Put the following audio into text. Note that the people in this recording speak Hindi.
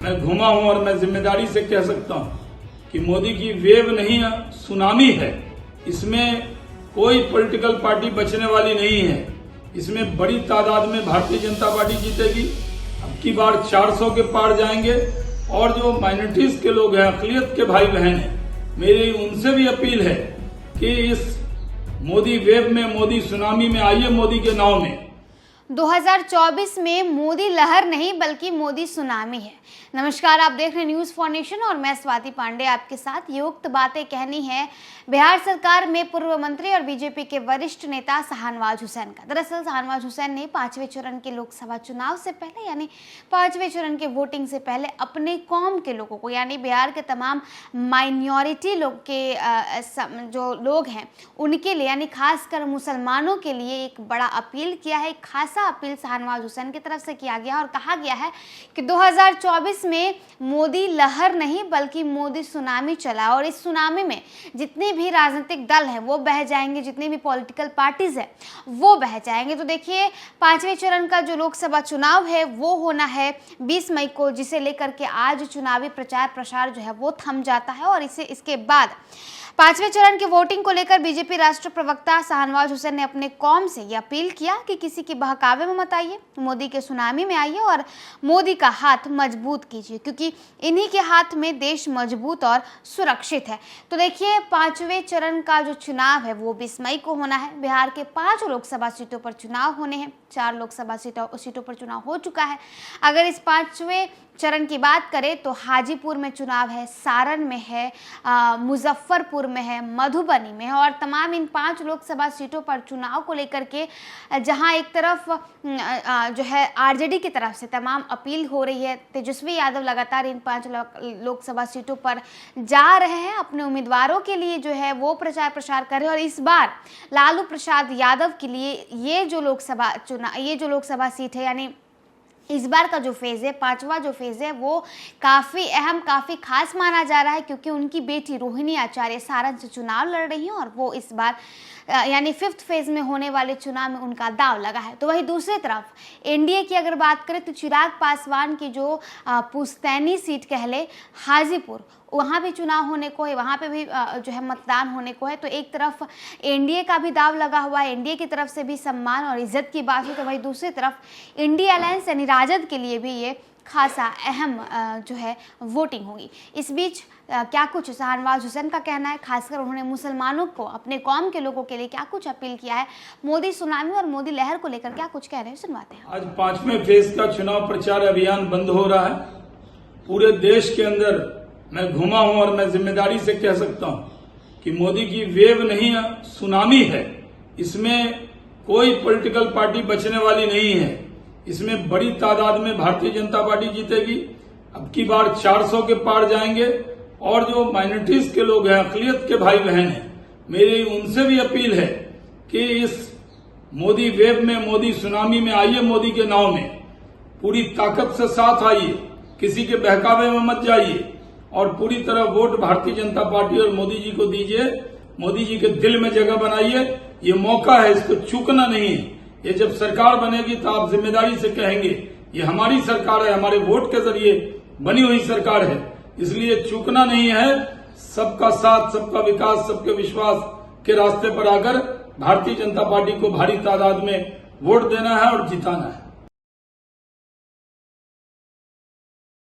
मैं घूमा हूं और मैं जिम्मेदारी से कह सकता हूं कि मोदी की वेव नहीं सुनामी है। इसमें कोई पॉलिटिकल पार्टी बचने वाली नहीं है। इसमें बड़ी तादाद में भारतीय जनता पार्टी जीतेगी। अब की बार 400 के पार जाएंगे। और जो माइनॉरिटीज के लोग हैं, अक़लियत के भाई बहन हैं, मेरी उनसे भी अपील है कि इस मोदी वेव में, मोदी सुनामी में आइए, मोदी के नाव में। 2024 में मोदी लहर नहीं बल्कि मोदी सुनामी है। नमस्कार, आप देख रहे हैं न्यूज़ फॉर नेशन और मैं स्वाति पांडे आपके साथ। ये उक्त बातें कहनी है बिहार सरकार में पूर्व मंत्री और बीजेपी के वरिष्ठ नेता शाहनवाज हुसैन का। दरअसल शाहनवाज हुसैन ने 5वें चरण के लोकसभा चुनाव से पहले यानी 5वें चरण के वोटिंग से पहले अपने कौम के लोगों को यानी बिहार के तमाम माइनॉरिटी लोग के जो लोग हैं उनके लिए यानी खासकर मुसलमानों के लिए एक बड़ा अपील किया है। एक खासा अपील शाहनवाज हुसैन की तरफ से किया गया और कहा गया है कि 2024 में मोदी लहर नहीं बल्कि मोदी सुनामी चला और इस सुनामी में जितने भी राजनीतिक दल हैं वो बह जाएंगे, जितने भी पॉलिटिकल पार्टीज हैं वो बह जाएंगे। तो देखिए, 5वें चरण का जो लोकसभा चुनाव है वो होना है 20 मई को, जिसे लेकर के आज चुनावी प्रचार प्रसार जो है वो थम जाता है। और इसके बाद 5वें चरण की वोटिंग को लेकर बीजेपी राष्ट्रीय प्रवक्ता शाहनवाज हुसैन ने अपने कौम से यह अपील किया कि किसी के बहकावे में मत आइए, मोदी के सुनामी में आइए और मोदी का हाथ मजबूत कीजिए, क्योंकि इन्हीं के हाथ में देश मजबूत और सुरक्षित है। तो देखिए, 5वें चरण का जो चुनाव है वो 20 मई को होना है। बिहार के 5 लोकसभा सीटों पर चुनाव होने हैं। 4 लोकसभा सीटों पर चुनाव हो चुका है। अगर इस 5वें चरण की बात करें तो हाजीपुर में चुनाव है, सारण में है, मुजफ्फरपुर में है, मधुबनी में है और तमाम इन 5 लोकसभा सीटों पर चुनाव को लेकर के जहां एक तरफ जो है आरजेडी की तरफ से तमाम अपील हो रही है। तेजस्वी यादव लगातार इन 5 लोकसभा सीटों पर जा रहे हैं, अपने उम्मीदवारों के लिए जो है वो प्रचार प्रसार कर रहे हैं। और इस बार लालू प्रसाद यादव के लिए ये जो लोकसभा सीट है यानी इस बार का जो फेज़ है, 5वां जो फेज़ है वो काफ़ी अहम, काफ़ी खास माना जा रहा है, क्योंकि उनकी बेटी रोहिणी आचार्य सारण से चुनाव लड़ रही हैं और वो इस बार यानी 5th फेज़ में होने वाले चुनाव में उनका दाव लगा है। तो वहीं दूसरी तरफ एनडीए की अगर बात करें तो चिराग पासवान की जो पुश्तैनी सीट कह ले हाजीपुर, वहाँ भी चुनाव होने को है, वहाँ पे भी जो है मतदान होने को है। तो एक तरफ एनडीए का भी दाव लगा हुआ है, एनडीए की तरफ से भी सम्मान और इज्जत की बात है, तो वहीं दूसरी तरफ इंडिया अलायंस यानी राजद के लिए भी ये खासा अहम जो है वोटिंग होगी। इस बीच क्या कुछ शाहनवाज हुसैन का कहना है, खासकर उन्होंने मुसलमानों को, अपने कौम के लोगों के लिए क्या कुछ अपील किया है, मोदी सुनामी और मोदी लहर को लेकर क्या कुछ कह रहे हैं, सुनवाते हैं। आज 5वें फेज का चुनाव प्रचार अभियान बंद हो रहा है। पूरे देश के अंदर मैं घूमा हूं और मैं जिम्मेदारी से कह सकता हूं कि मोदी की वेव नहीं सुनामी है। इसमें कोई पॉलिटिकल पार्टी बचने वाली नहीं है। इसमें बड़ी तादाद में भारतीय जनता पार्टी जीतेगी। अब की बार 400 के पार जाएंगे। और जो माइनॉरिटीज के लोग हैं, अक़लियत के भाई बहन हैं, मेरी उनसे भी अपील है कि इस मोदी वेव में, मोदी सुनामी में आइए, मोदी के नाव में। पूरी ताकत से साथ आइए, किसी के बहकावे में मत जाइए और पूरी तरह वोट भारतीय जनता पार्टी और मोदी जी को दीजिए। मोदी जी के दिल में जगह बनाइए। ये मौका है, इसको चूकना नहीं है। ये जब सरकार बनेगी तो आप जिम्मेदारी से कहेंगे ये हमारी सरकार है, हमारे वोट के जरिए बनी हुई सरकार है, इसलिए चूकना नहीं है। सबका साथ, सबका विकास, सबके विश्वास के रास्ते पर आकर भारतीय जनता पार्टी को भारी तादाद में वोट देना है और जिताना है।